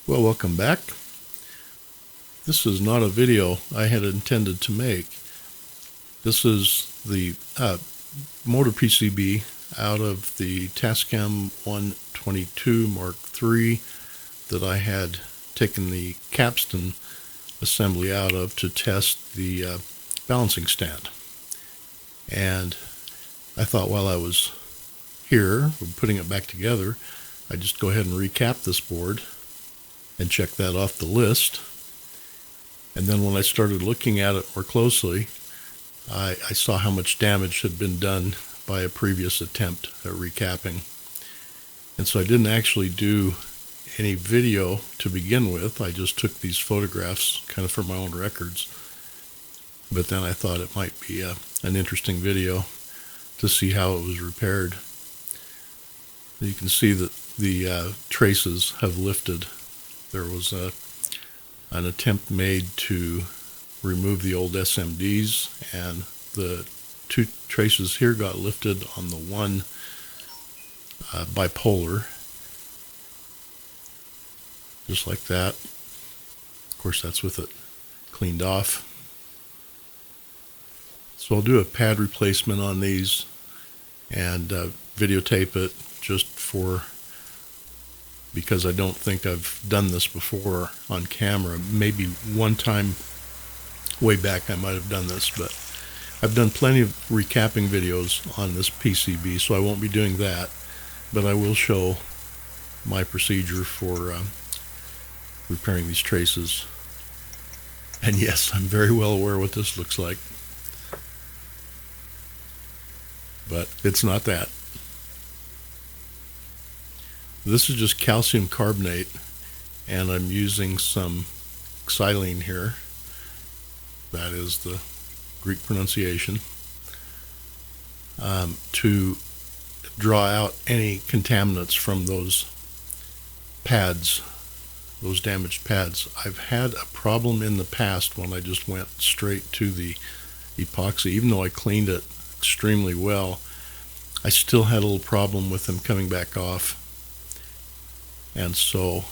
Well, welcome back. This is not a video I had intended to make. This is the motor PCB out of the Tascam 122 Mark III that I had taken the Capstan assembly out of to test the balancing stand. And I thought while I was here putting it back together, I'd just go ahead and recap this board and check that off the list. And then when I started looking at it more closely, I saw how much damage had been done by a previous attempt at recapping. And so I didn't actually do any video to begin with. I just took these photographs kind of for my own records. But then I thought it might be an interesting video to see how it was repaired. You can see that the traces have lifted. There was an attempt made to remove the old SMDs, and the two traces here got lifted on the one bipolar, just like that. Of course, that's with it cleaned off. So I'll do a pad replacement on these and videotape it just because I don't think I've done this before on camera. Maybe one time way back I might have done this, but I've done plenty of recapping videos on this PCB, so I won't be doing that, but I will show my procedure for repairing these traces. And yes, I'm very well aware what this looks like, but it's not that. This is just calcium carbonate, and I'm using some xylene here. That is the Greek pronunciation, to draw out any contaminants from those pads, those damaged pads. I've had a problem in the past when I just went straight to the epoxy. Even though I cleaned it extremely well, I still had a little problem with them coming back off. And so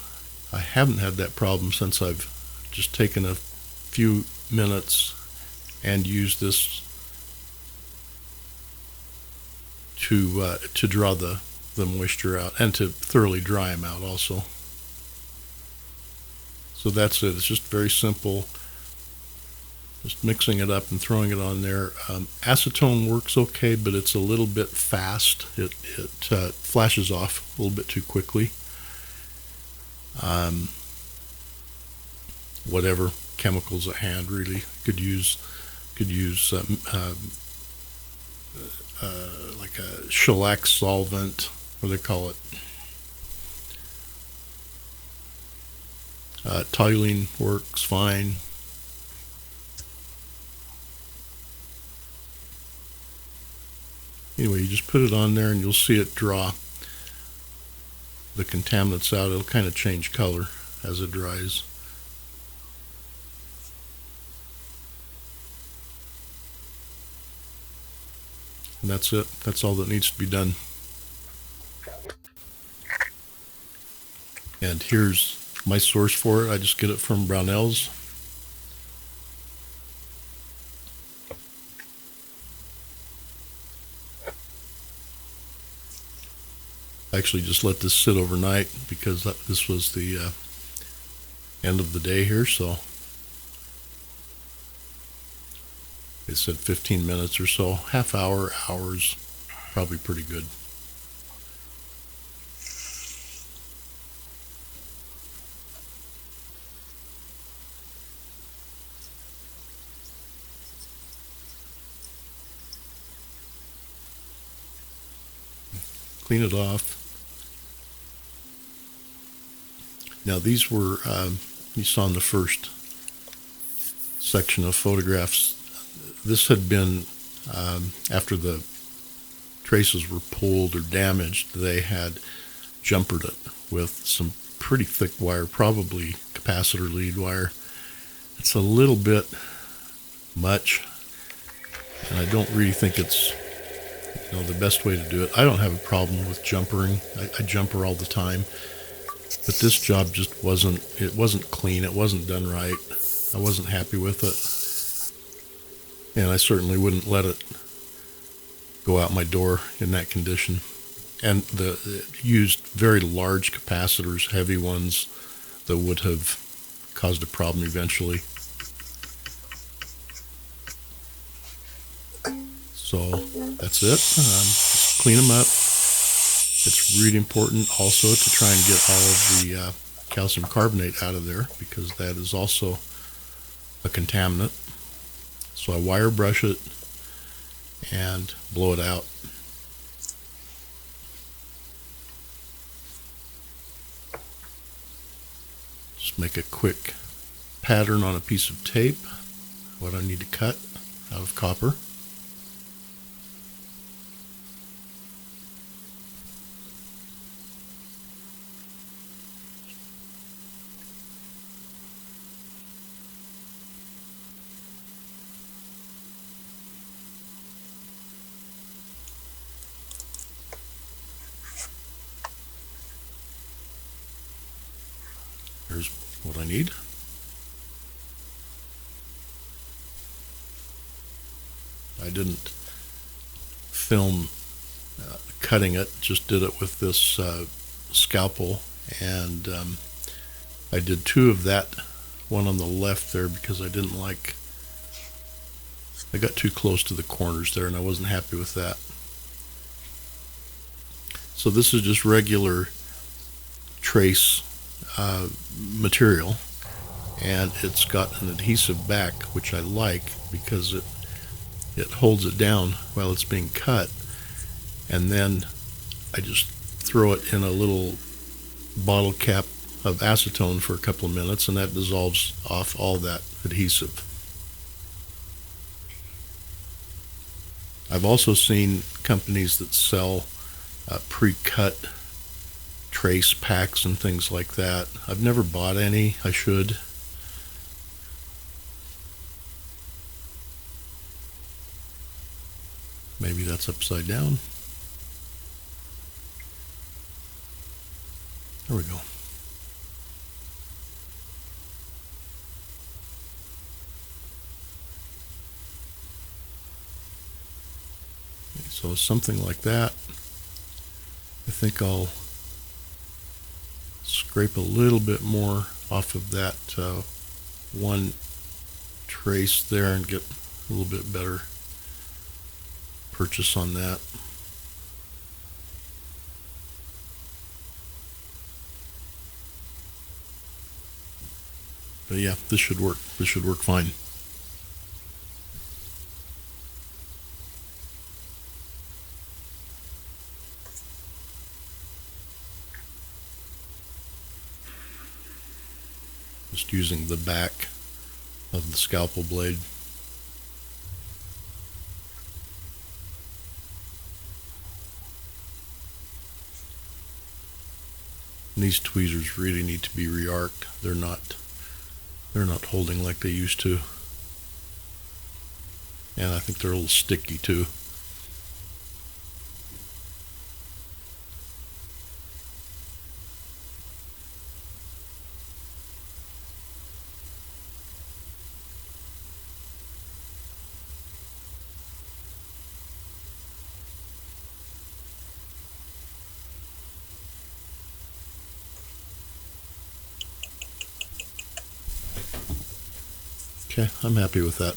I haven't had that problem since I've just taken a few minutes and used this to draw the moisture out and to thoroughly dry them out also. So that's it. It's just very simple. Just mixing it up and throwing it on there. Acetone works okay, but it's a little bit fast. It flashes off a little bit too quickly. Whatever chemicals at hand, really could use like a shellac solvent, what do they call it? Toluene works fine. Anyway, you just put it on there and you'll see it draw the contaminants out. It'll kind of change color as it dries. And that's it. That's all that needs to be done. And here's my source for it. I just get it from Brownells. I actually just let this sit overnight because this was the end of the day here, so it said 15 minutes or so. Half hour, hours, probably pretty good. Clean it off. Now these were, you saw in the first section of photographs, this had been, after the traces were pulled or damaged, they had jumpered it with some pretty thick wire, probably capacitor lead wire. It's a little bit much, and I don't really think it's the best way to do it. I don't have a problem with jumpering. I jumper all the time. But this job just wasn't clean. It wasn't done right. I wasn't happy with it. And I certainly wouldn't let it go out my door in that condition. And it used very large capacitors, heavy ones, that would have caused a problem eventually. So that's it. Just clean them up. It's really important also to try and get all of the calcium carbonate out of there, because that is also a contaminant. So I wire brush it and blow it out. Just make a quick pattern on a piece of tape, what I need to cut out of copper. Here's what I need. I didn't film cutting it, just did it with this scalpel, and I did two of that one on the left there because I got too close to the corners there and I wasn't happy with that. So this is just regular trace material, and it's got an adhesive back, which I like because it holds it down while it's being cut, and then I just throw it in a little bottle cap of acetone for a couple of minutes, and that dissolves off all that adhesive. I've also seen companies that sell pre-cut trace packs and things like that. I've never bought any. I should. Maybe that's upside down. There we go. Okay, so something like that. I think I'll scrape a little bit more off of that one trace there and get a little bit better purchase on that. But yeah, this should work. This should work fine. Just using the back of the scalpel blade. And these tweezers really need to be re-arced. They're not holding like they used to. And I think they're a little sticky too. Okay, I'm happy with that.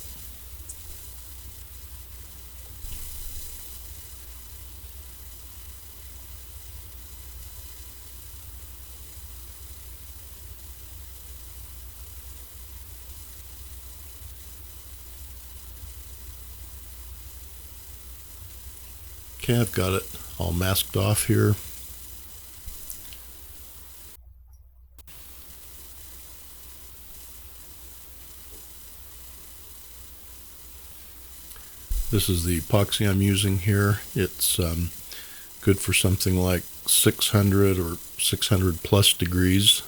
Okay, I've got it all masked off here. This is the epoxy I'm using here. It's good for something like 600 or 600 plus degrees.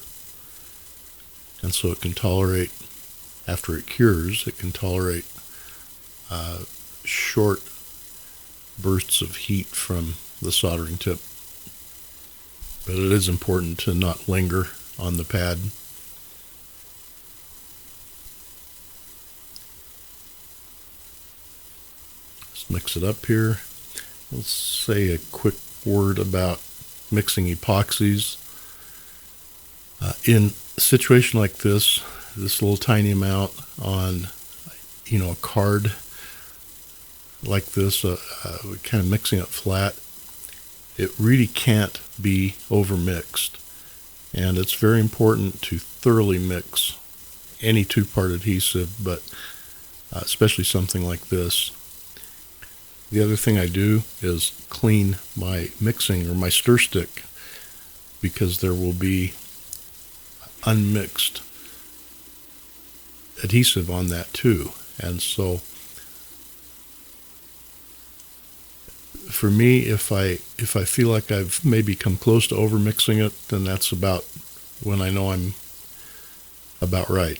And so it can tolerate, after it cures, it can tolerate short bursts of heat from the soldering tip. but it is important to not linger on the pad. Let's mix it up here. Let's say a quick word about mixing epoxies. In a situation like this little tiny amount on, a card like this, kind of mixing it flat, it really can't be overmixed. And it's very important to thoroughly mix any two-part adhesive, but especially something like this. The other thing I do is clean my mixing or my stir stick, because there will be unmixed adhesive on that too. And so for me, if I feel like I've maybe come close to overmixing it, then that's about when I know I'm about right.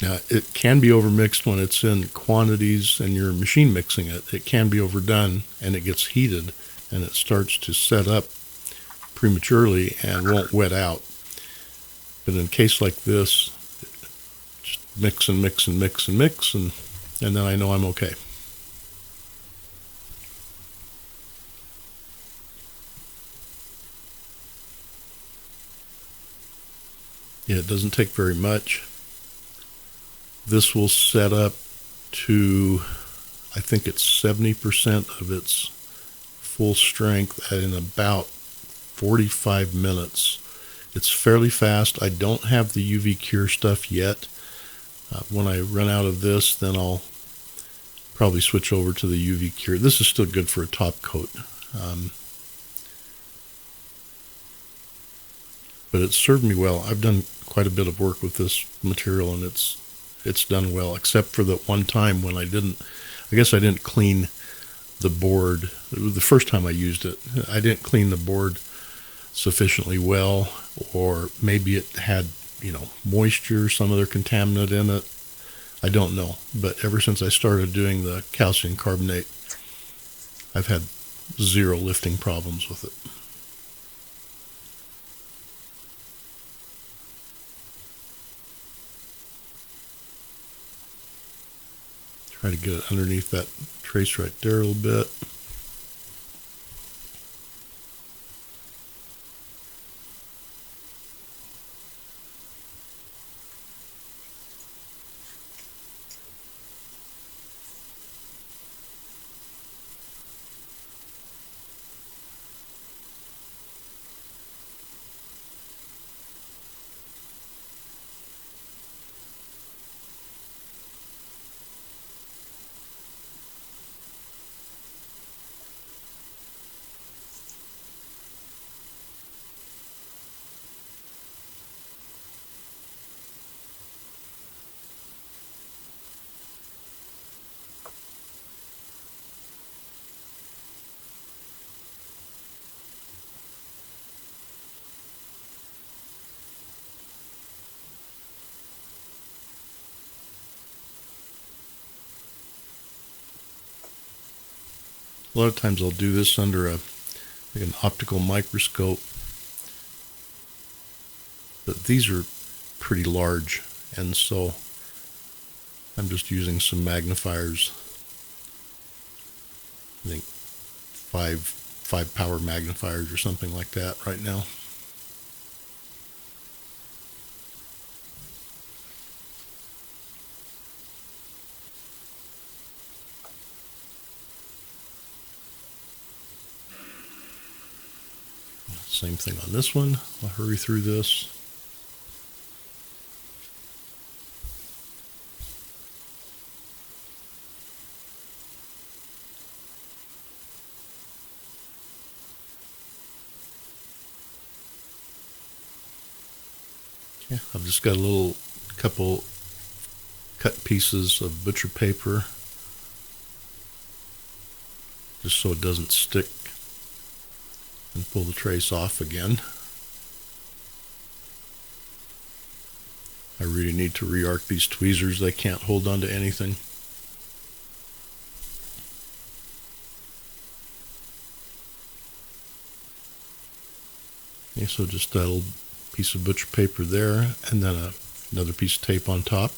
Now, it can be overmixed when it's in quantities and you're machine mixing it. It can be overdone and it gets heated and it starts to set up prematurely and won't wet out. But in a case like this, just mix and mix and mix and mix, and then I know I'm okay. Yeah, it doesn't take very much. This will set up to, I think it's 70% of its full strength in about 45 minutes. It's fairly fast. I don't have the UV cure stuff yet. When I run out of this, then I'll probably switch over to the UV cure. This is still good for a top coat. But it's served me well. I've done quite a bit of work with this material, and it's done well, except for the one time when I didn't clean the board. The first time I used it, I didn't clean the board sufficiently well, or maybe it had, moisture, some other contaminant in it. I don't know. But ever since I started doing the calcium carbonate, I've had zero lifting problems with it. Try to get it underneath that trace right there a little bit. A lot of times I'll do this under an optical microscope, but these are pretty large, and so I'm just using some magnifiers. I think five power magnifiers or something like that right now. Same thing on this one. I'll hurry through this. Yeah, I've just got a couple cut pieces of butcher paper just so it doesn't stick, and pull the trace off again. I really need to re-arc these tweezers. They can't hold on to anything. Okay, so just a little piece of butcher paper there, and then another piece of tape on top.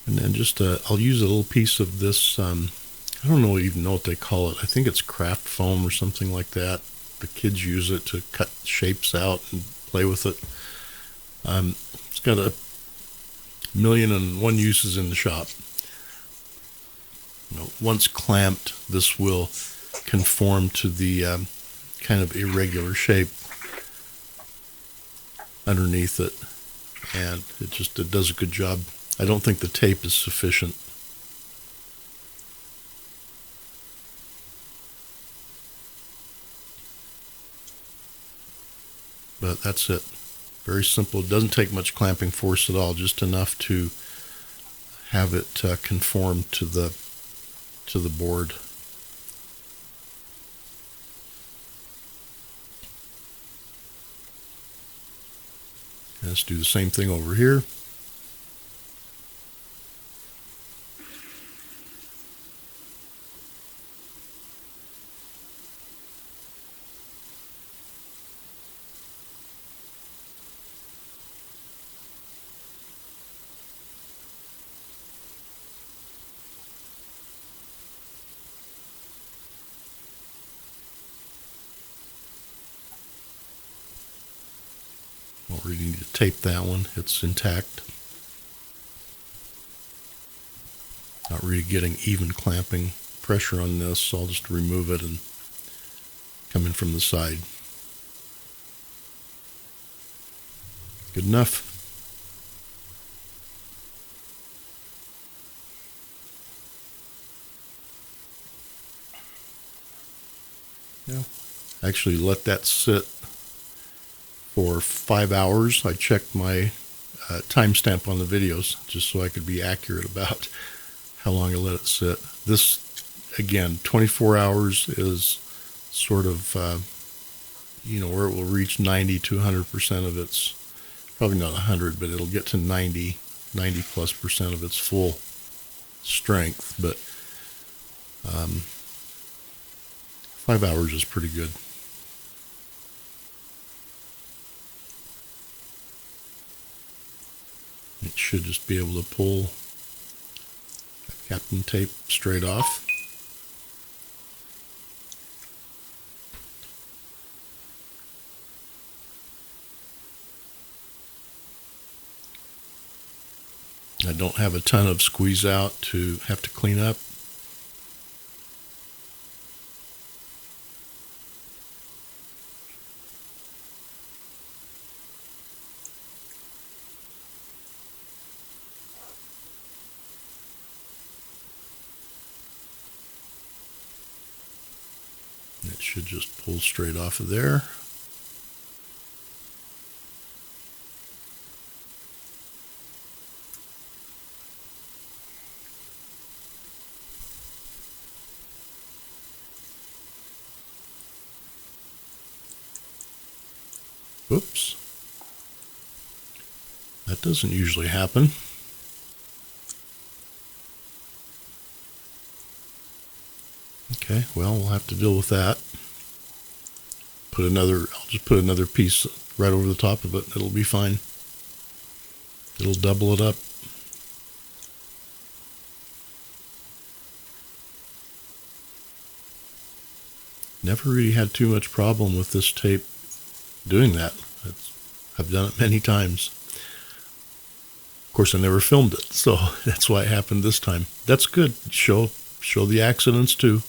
And then just I'll use a little piece of this, I don't even know what they call it. I think it's craft foam or something like that. The kids use it to cut shapes out and play with it. It's got a million and one uses in the shop. Once clamped, this will conform to the kind of irregular shape underneath it, and it does a good job. I don't think the tape is sufficient. But that's it. Very simple. It doesn't take much clamping force at all, just enough to have it conform to the board. And let's do the same thing over here. Don't really need to tape that one. It's intact. Not really getting even clamping pressure on this, so I'll just remove it and come in from the side. Good enough. Yeah. Actually let that sit for 5 hours. I checked my timestamp on the videos just so I could be accurate about how long I let it sit. This, again, 24 hours is sort of, where it will reach 90 to 100% of its, probably not 100, but it'll get to 90 plus percent of its full strength. But 5 hours is pretty good. It should just be able to pull that Capstan tape straight off. I don't have a ton of squeeze out to have to clean up. It should just pull straight off of there. Whoops. That doesn't usually happen. Okay, well, we'll have to deal with that. I'll just put another piece right over the top of it. It'll be fine. It'll double it up. Never really had too much problem with this tape doing that. I've done it many times. Of course, I never filmed it, so that's why it happened this time. That's good. Show the accidents too.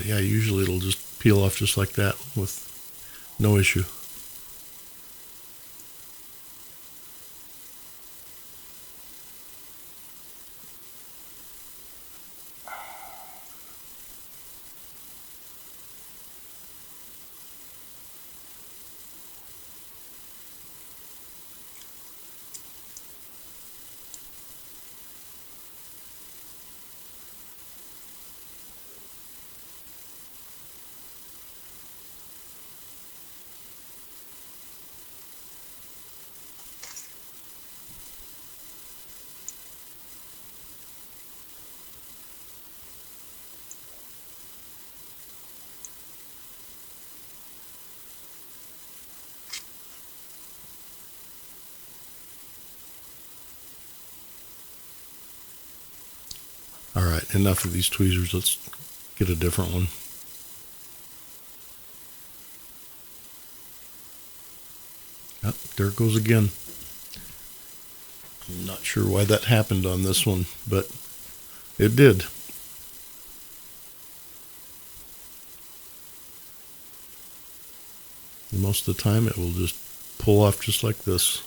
But yeah, usually it'll just peel off just like that with no issue. All right, enough of these tweezers. Let's get a different one. Oh, there it goes again. I'm not sure why that happened on this one, but it did. And most of the time it will just pull off just like this.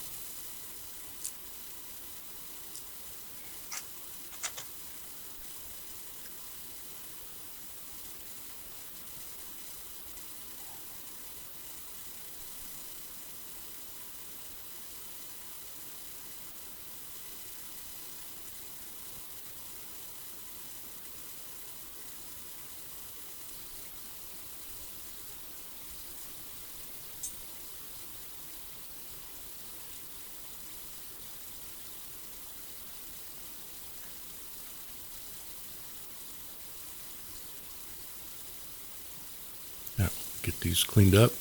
Now, get these cleaned up,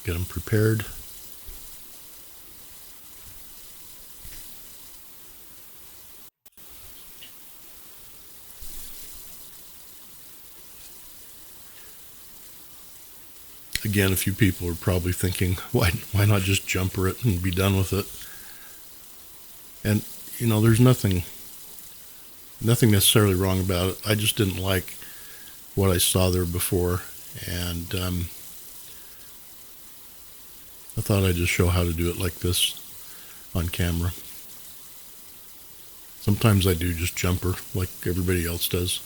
get them prepared. Again, a few people are probably thinking, why not just jumper it and be done with it? And, you know, there's nothing necessarily wrong about it. I just didn't like what I saw there before, and I thought I'd just show how to do it like this on camera. Sometimes I do just jumper like everybody else does.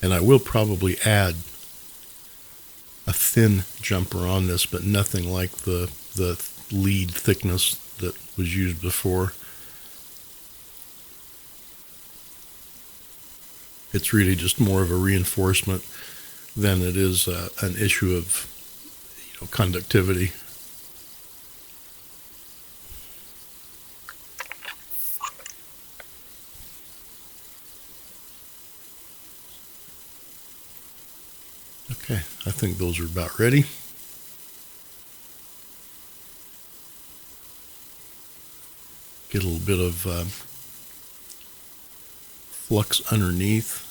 And I will probably add a thin jumper on this, but nothing like the lead thickness that was used before. It's really just more of a reinforcement than it is an issue of, you know, conductivity. Okay, I think those are about ready. Get a little bit of flux underneath.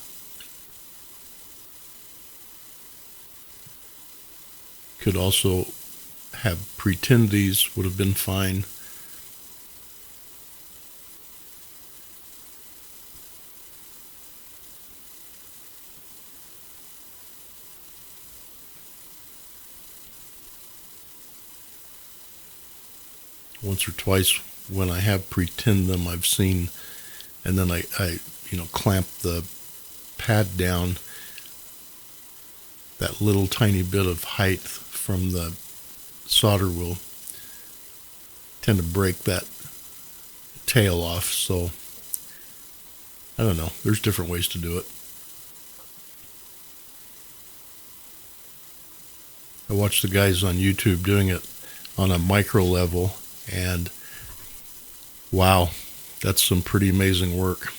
Could also have pretend these would have been fine. Once or twice when I have pretend them, I've seen, and then I you know, clamp the pad down, that little tiny bit of height from the solder will tend to break that tail off. So I don't know, there's different ways to do it. I watch the guys on YouTube doing it on a micro level, and wow, that's some pretty amazing work.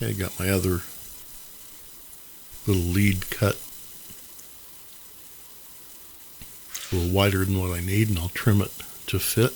Okay, got my other little lead cut a little wider than what I need, and I'll trim it to fit.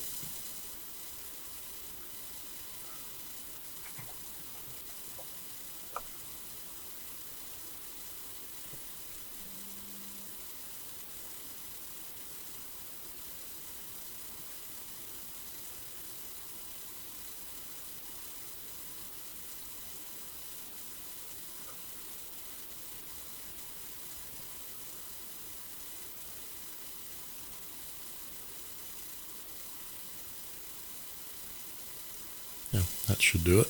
Yeah, that should do it.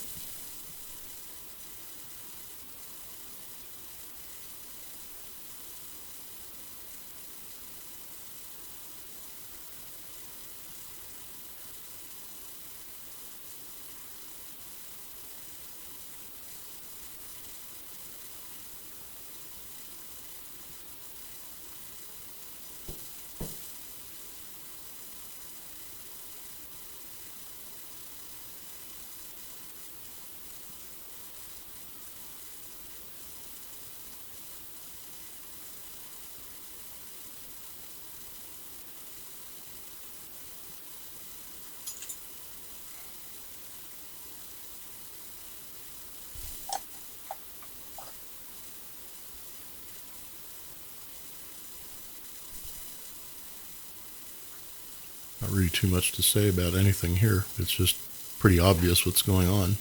Not really too much to say about anything here. It's just pretty obvious what's going on.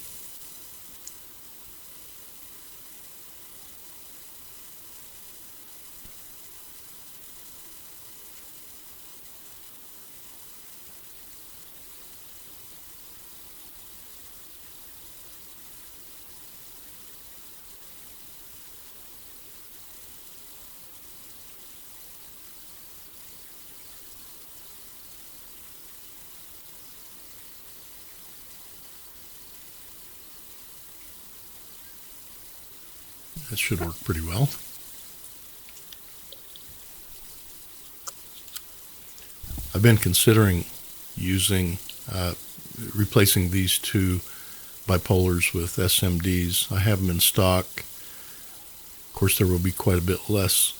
That should work pretty well. I've been considering using, replacing these two bipolars with SMDs. I have them in stock. Of course, there will be quite a bit less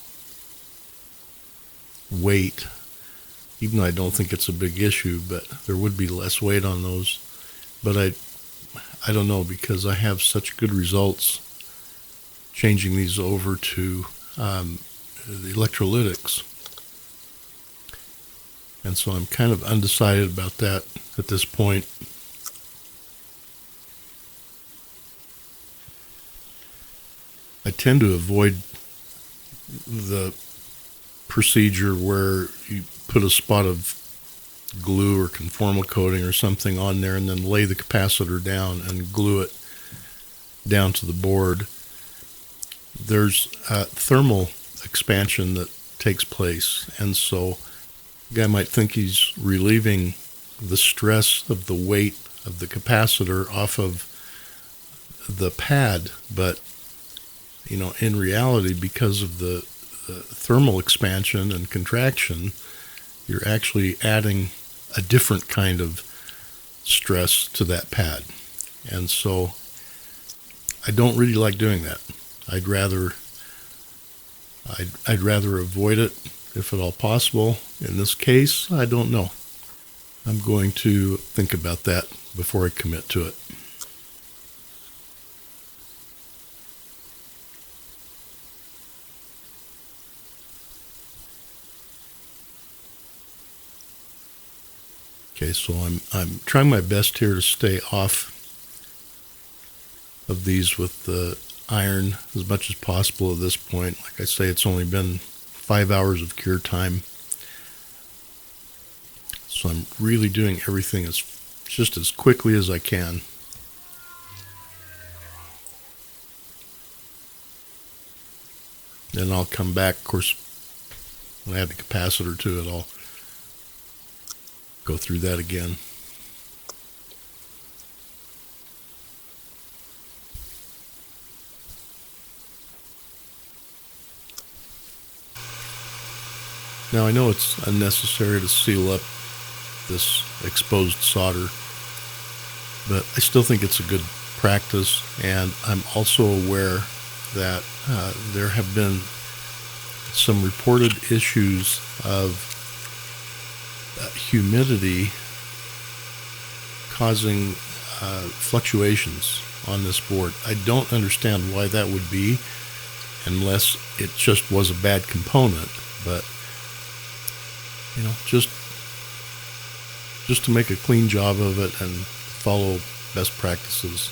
weight, even though I don't think it's a big issue, but there would be less weight on those. But I don't know, because I have such good results changing these over to the electrolytics. And so I'm kind of undecided about that at this point. I tend to avoid the procedure where you put a spot of glue or conformal coating or something on there and then lay the capacitor down and glue it down to the board. There's thermal expansion that takes place, and so the guy might think he's relieving the stress of the weight of the capacitor off of the pad, but in reality, because of the thermal expansion and contraction, you're actually adding a different kind of stress to that pad. And so I don't really like doing that. I'd rather avoid it if at all possible. In this case, I don't know. I'm going to think about that before I commit to it. Okay, so I'm trying my best here to stay off of these with the iron as much as possible at this point. Like I say, it's only been 5 hours of cure time. So I'm really doing everything just as quickly as I can. Then I'll come back, of course, when I add the capacitor to it, I'll go through that again. Now I know it's unnecessary to seal up this exposed solder, but I still think it's a good practice, and I'm also aware that there have been some reported issues of humidity causing fluctuations on this board. I don't understand why that would be, unless it just was a bad component. But just to make a clean job of it and follow best practices,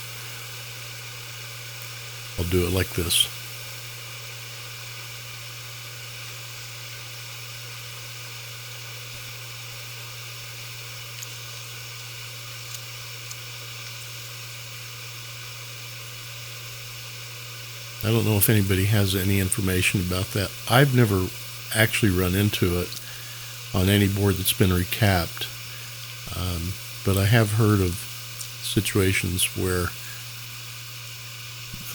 I'll do it like this. I don't know if anybody has any information about that. I've never actually run into it on any board that's been recapped, but I have heard of situations where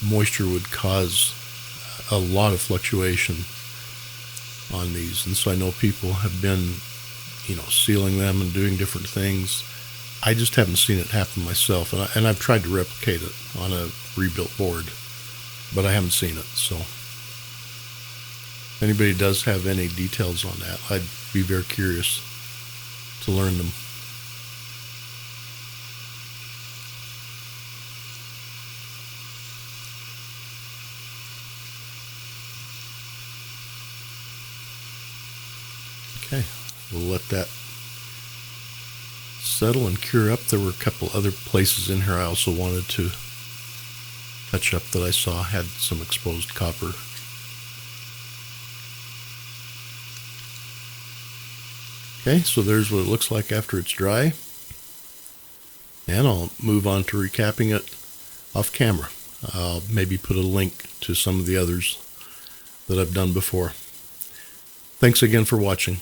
moisture would cause a lot of fluctuation on these, and so I know people have been sealing them and doing different things. I just haven't seen it happen myself, and I've tried to replicate it on a rebuilt board, but I haven't seen it. So if anybody does have any details on that, I'd be very curious to learn them. Okay, we'll let that settle and cure up. There were a couple other places in here I also wanted to touch up that I saw had some exposed copper. Okay, so there's what it looks like after it's dry. And I'll move on to recapping it off camera. I'll maybe put a link to some of the others that I've done before. Thanks again for watching.